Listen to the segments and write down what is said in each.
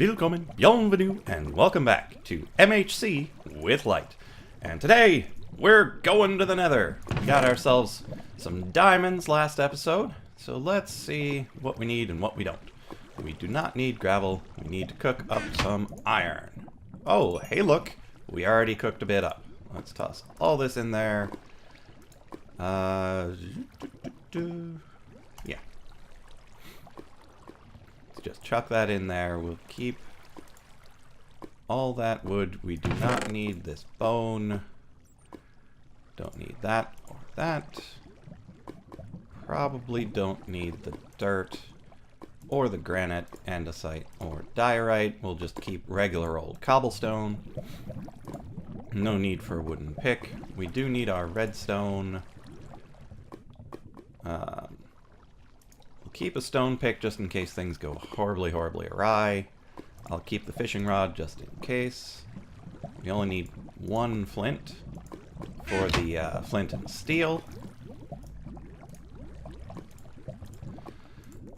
Willkommen, bienvenue, and welcome back to MHC with Lyte. And today, we're going to the nether. We got ourselves some diamonds last episode, so let's see what we need and what we don't. We do not need gravel, we need to cook up some iron. Oh, hey look, we already cooked a bit up. Let's toss all this in there. Yeah. Just chuck that in there. We'll keep all that wood. We do not need this bone. Don't need that or that. Probably don't need the dirt or the granite, andesite, or diorite. We'll just keep regular old cobblestone. No need for a wooden pick. We do need our redstone. Keep a stone pick just in case things go horribly awry. I'll keep the fishing rod just in case. We only need one flint for the flint and steel.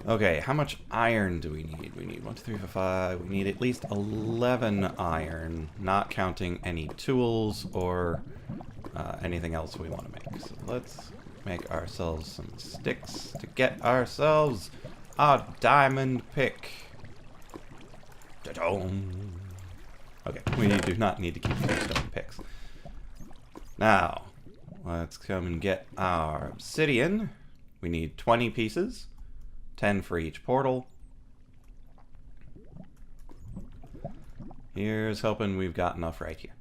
Okay, how much iron do we need? We need 1, 2, 3, 4, 5. We need at least 11 iron, not counting any tools or anything else we want to make. So let's make ourselves some sticks to get ourselves a diamond pick. Ta-dum. Okay, we do not need to keep 3 stone picks. Now, let's come and get our obsidian. We need 20 pieces, 10 for each portal. Here's hoping we've got enough right here.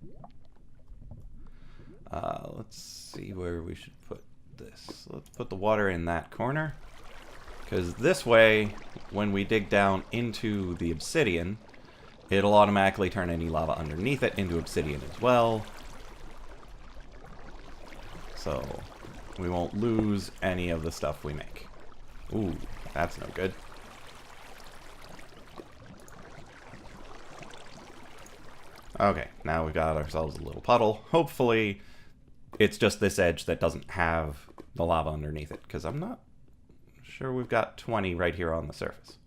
Let's see where we should put this. Let's put the water in that corner, because this way, when we dig down into the obsidian, it'll automatically turn any lava underneath it into obsidian as well. So we won't lose any of the stuff we make. Ooh, that's no good. Okay, now we've got ourselves a little puddle. Hopefully it's just this edge that doesn't have the lava underneath it, because I'm not sure we've got 20 right here on the surface.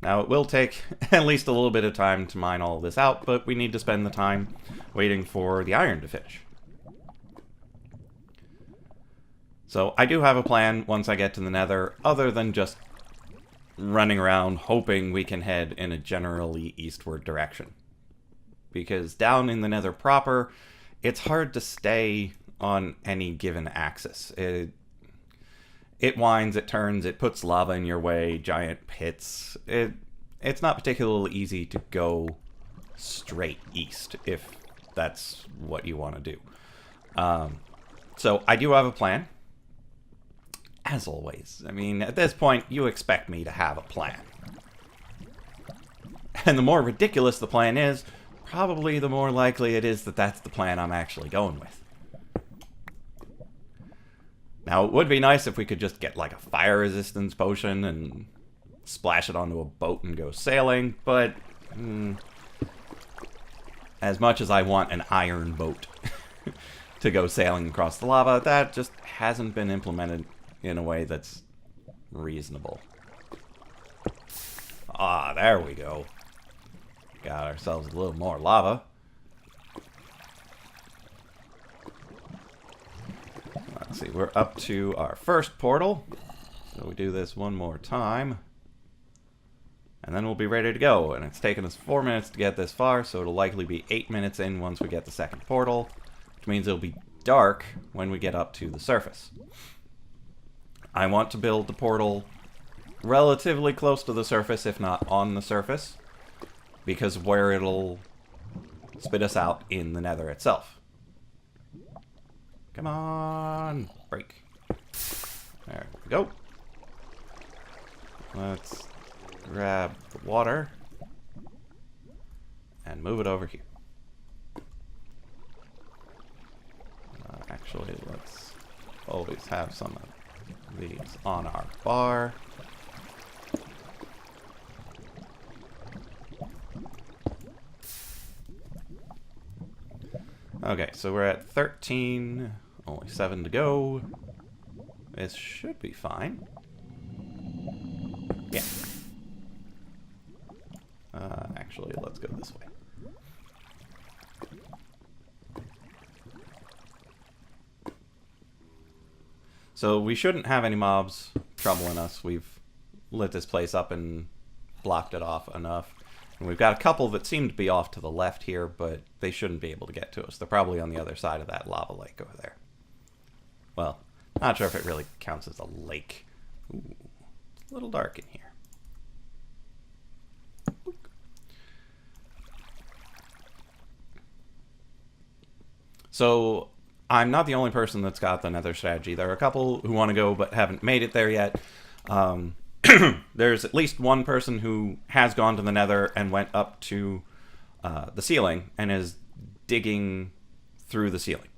Now, it will take at least a little bit of time to mine all this out, but we need to spend the time waiting for the iron to finish. So I do have a plan once I get to the nether, other than just running around hoping we can head in a generally eastward direction. Because down in the nether proper, it's hard to stay on any given axis. It winds, it turns, it puts lava in your way, giant pits. It's not particularly easy to go straight east, if that's what you want to do. So I do have a plan. As always. I mean, at this point, you expect me to have a plan. And the more ridiculous the plan is, probably the more likely it is that that's the plan I'm actually going with. Now, it would be nice if we could just get like a fire resistance potion and splash it onto a boat and go sailing, but as much as I want an iron boat to go sailing across the lava, that just hasn't been implemented in a way that's reasonable. Ah, there we go. Got ourselves a little more lava. Let's see, we're up to our first portal. So we do this one more time. And then we'll be ready to go. And it's taken us 4 minutes to get this far, so it'll likely be 8 minutes in once we get the second portal. Which means it'll be dark when we get up to the surface. I want to build the portal relatively close to the surface, if not on the surface, because of where it'll spit us out in the nether itself. Come on, break. There we go. Let's grab the water and move it over here. Actually, let's always have some of these on our bar. Okay, so we're at 13, only 7 to go. This should be fine. Yeah. Actually, let's go this way. So we shouldn't have any mobs troubling us. We've lit this place up and blocked it off enough. And we've got a couple that seem to be off to the left here, but they shouldn't be able to get to us. They're probably on the other side of that lava lake over there. Well, not sure if it really counts as a lake. Ooh, it's a little dark in here. So I'm not the only person that's got the nether strategy. There are a couple who want to go but haven't made it there yet. There's at least one person who has gone to the nether and went up to the ceiling and is digging through the ceiling.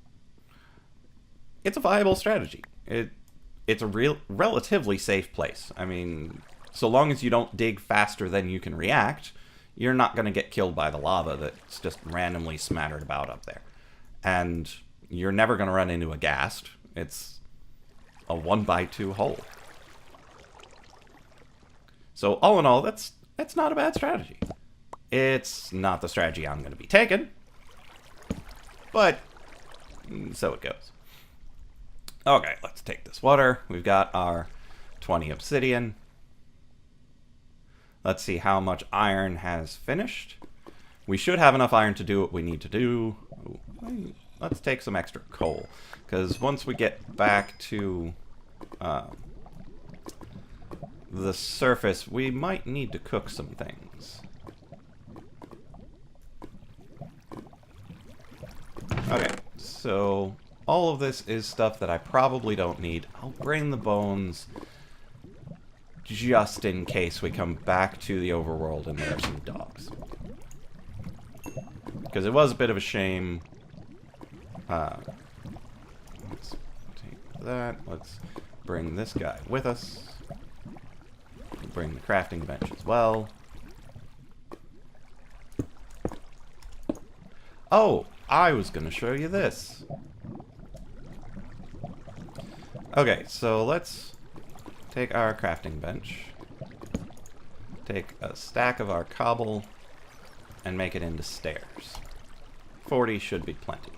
It's a viable strategy. It's a relatively safe place. I mean, so long as you don't dig faster than you can react, you're not going to get killed by the lava that's just randomly smattered about up there. And you're never going to run into a ghast. It's a 1x2 hole. So all in all, that's not a bad strategy. It's not the strategy I'm going to be taking, but so it goes. Okay, let's take this water. We've got our 20 obsidian. Let's see how much iron has finished. We should have enough iron to do what we need to do. Ooh, let's take some extra coal, because once we get back to the surface, we might need to cook some things. Okay, so all of this is stuff that I probably don't need. I'll bring the bones just in case we come back to the overworld and there are some dogs. Because it was a bit of a shame. Let's take that. Let's bring this guy with us. We'll bring the crafting bench as well. Oh, I was going to show you this. Okay, so let's take our crafting bench, take a stack of our cobble, and make it into stairs. 40 should be plenty.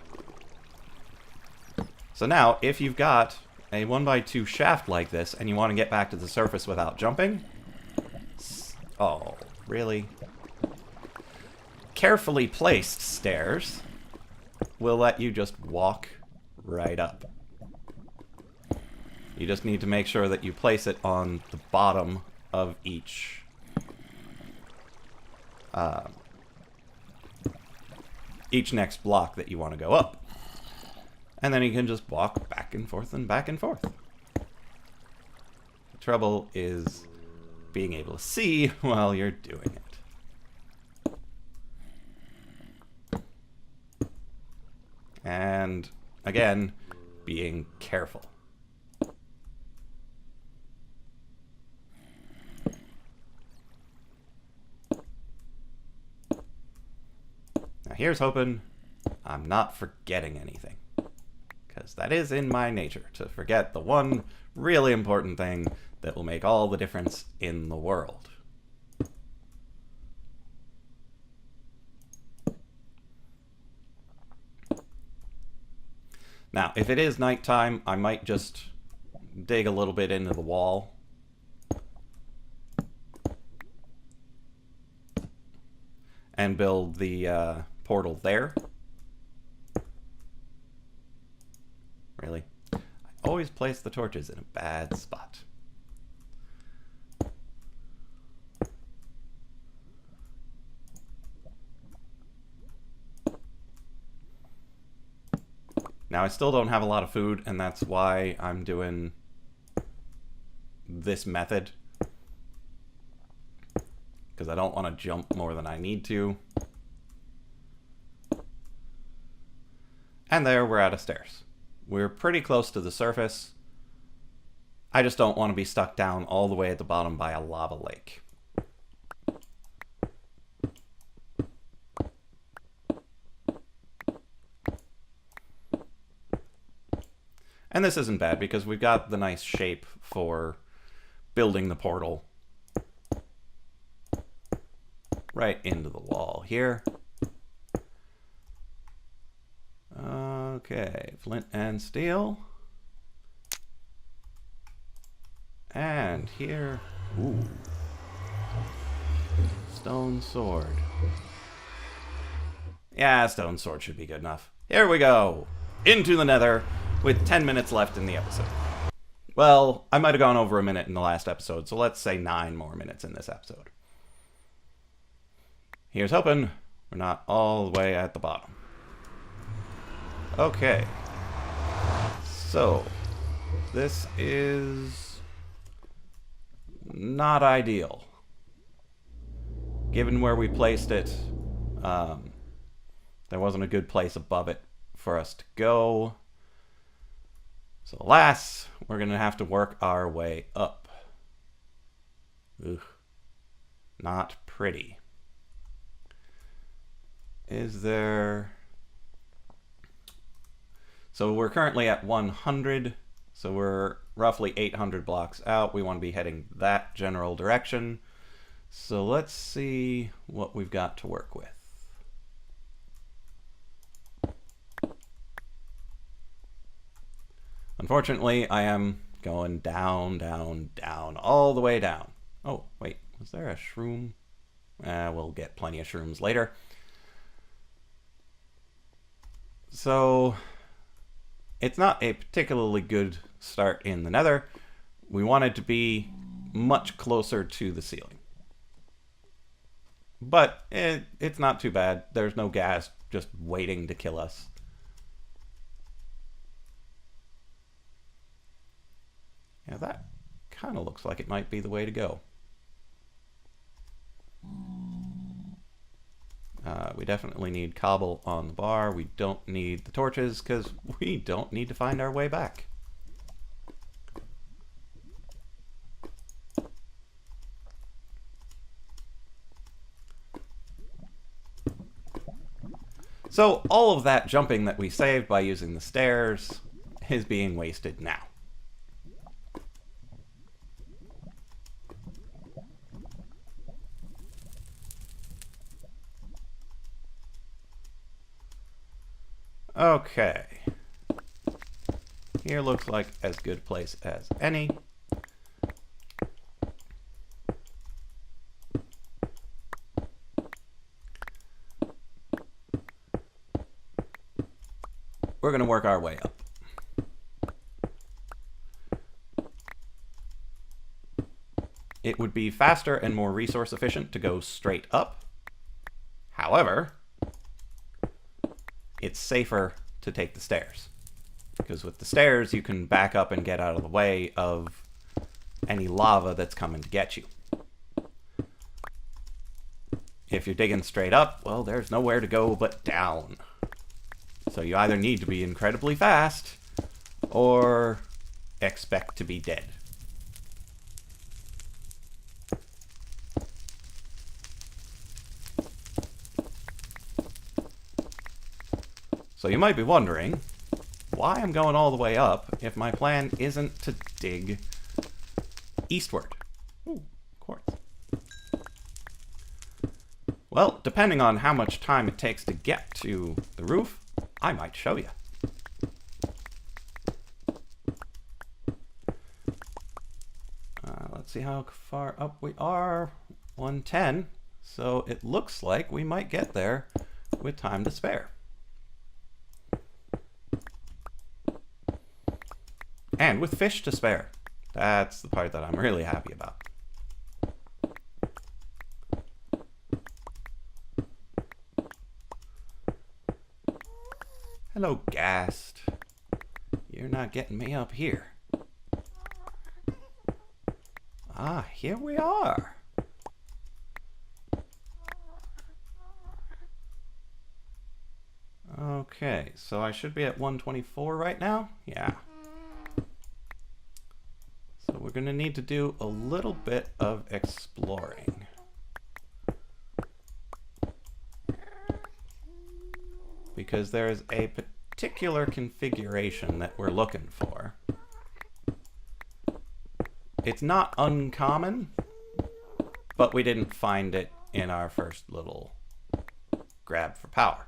So now, if you've got a 1x2 shaft like this, and you want to get back to the surface without jumping... Oh, really? Carefully placed stairs will let you just walk right up. You just need to make sure that you place it on the bottom of each next block that you want to go up. And then you can just walk back and forth and back and forth. The trouble is being able to see while you're doing it. And again, being careful. Now here's hoping I'm not forgetting anything. Because that is in my nature, to forget the one really important thing that will make all the difference in the world. Now, if it is nighttime, I might just dig a little bit into the wall. And build the portal there. Really? I always place the torches in a bad spot. Now, I still don't have a lot of food, and that's why I'm doing this method. Because I don't want to jump more than I need to. And there, we're out of stairs. We're pretty close to the surface. I just don't want to be stuck down all the way at the bottom by a lava lake. And this isn't bad because we've got the nice shape for building the portal. right into the wall here. Okay, flint and steel. And here, ooh, stone sword. Yeah, stone sword should be good enough. Here we go, into the nether with 10 minutes left in the episode. Well, I might have gone over a minute in the last episode, so let's say 9 more minutes in this episode. Here's hoping we're not all the way at the bottom. Okay. So, this is not ideal. Given where we placed it, there wasn't a good place above it for us to go. So alas, we're going to have to work our way up. Ugh. Not pretty. Is there... So we're currently at 100, so we're roughly 800 blocks out. We want to be heading that general direction. So let's see what we've got to work with. Unfortunately, I am going down, down, down, all the way down. Oh, wait, was there a shroom? We'll get plenty of shrooms later. So, it's not a particularly good start in the nether. We wanted to be much closer to the ceiling. But it's not too bad. There's no gas just waiting to kill us. Yeah, that kind of looks like it might be the way to go. We definitely need cobble on the bar. We don't need the torches because we don't need to find our way back. So all of that jumping that we saved by using the stairs is being wasted now. Okay. Here looks like as good a place as any. We're going to work our way up. It would be faster and more resource efficient to go straight up. However, it's safer to take the stairs. Because with the stairs, you can back up and get out of the way of any lava that's coming to get you. If you're digging straight up, well, there's nowhere to go but down. So you either need to be incredibly fast, or expect to be dead. So you might be wondering why I'm going all the way up if my plan isn't to dig eastward. Ooh, quartz. Well, depending on how much time it takes to get to the roof, I might show you. Let's see how far up we are. 110. So it looks like we might get there with time to spare. And with fish to spare. That's the part that I'm really happy about. Hello, Ghast. You're not getting me up here. Ah, here we are. Okay, so I should be at 124 right now? Yeah. So we're going to need to do a little bit of exploring. Because there is a particular configuration that we're looking for. It's not uncommon, but we didn't find it in our first little grab for power.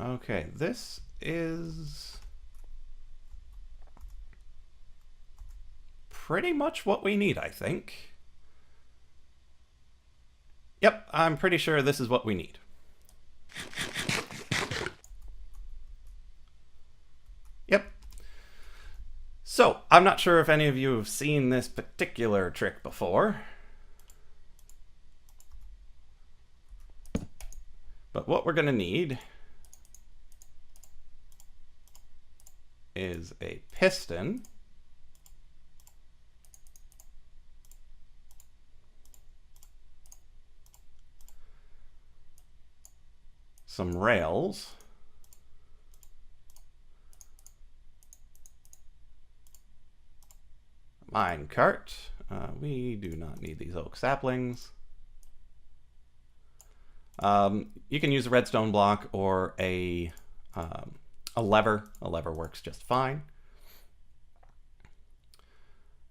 Okay, this is pretty much what we need, I think. Yep, I'm pretty sure this is what we need. Yep. So, I'm not sure if any of you have seen this particular trick before. But what we're going to need is a piston, some rails, mine cart. We do not need these oak saplings. You can use a redstone block or a lever. A lever works just fine.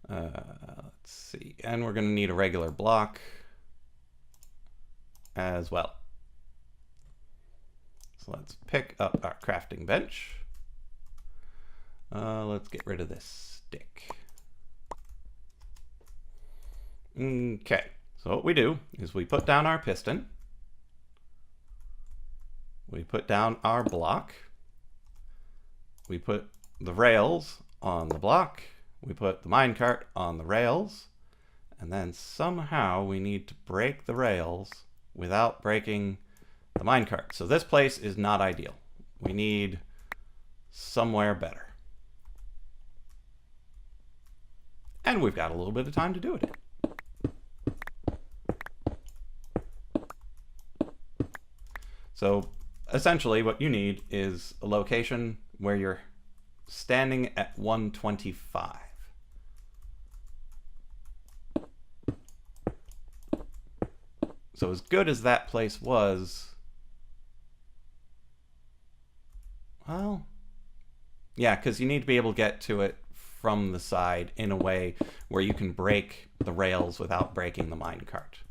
Let's see. And we're going to need a regular block as well. So let's pick up our crafting bench. Let's get rid of this stick. Okay. So what we do is we put down our piston. We put down our block. We put the rails on the block. We put the minecart on the rails. And then somehow we need to break the rails without breaking the minecart. So this place is not ideal. We need somewhere better. And we've got a little bit of time to do it in. So essentially what you need is a location where you're standing at 125. So as good as that place was, well, yeah, because you need to be able to get to it from the side in a way where you can break the rails without breaking the minecart.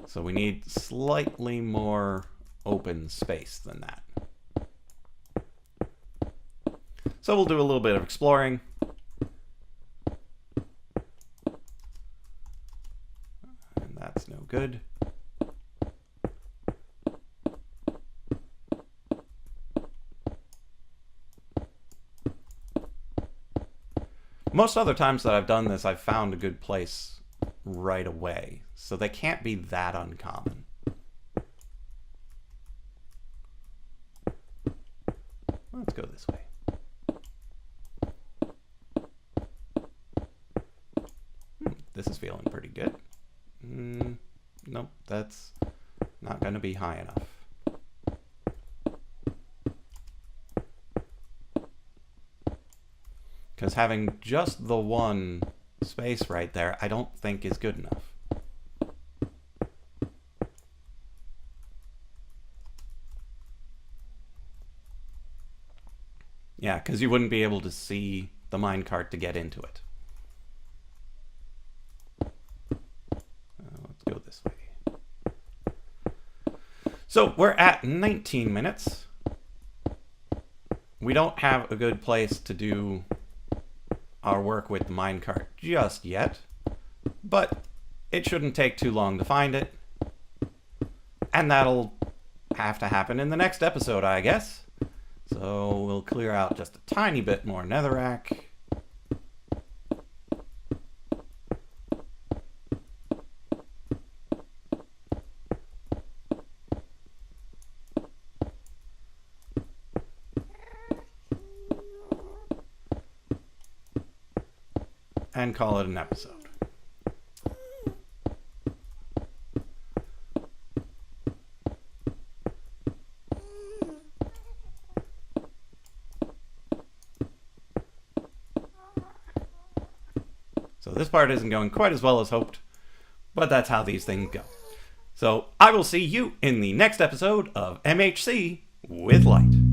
So we need slightly more open space than that. So we'll do a little bit of exploring. And that's no good. Most other times that I've done this, I've found a good place right away. So they can't be that uncommon. Let's go this way. This is feeling pretty good. Nope, that's not going to be high enough. Because having just the one space right there, I don't think is good enough. Yeah, because you wouldn't be able to see the minecart to get into it. Let's go this way. So we're at 19 minutes. We don't have a good place to do our work with the minecart just yet, but it shouldn't take too long to find it. And that'll have to happen in the next episode, I guess. So we'll clear out just a tiny bit more netherrack. And call it an episode. So this part isn't going quite as well as hoped, but that's how these things go. So I will see you in the next episode of MHC with Lyte.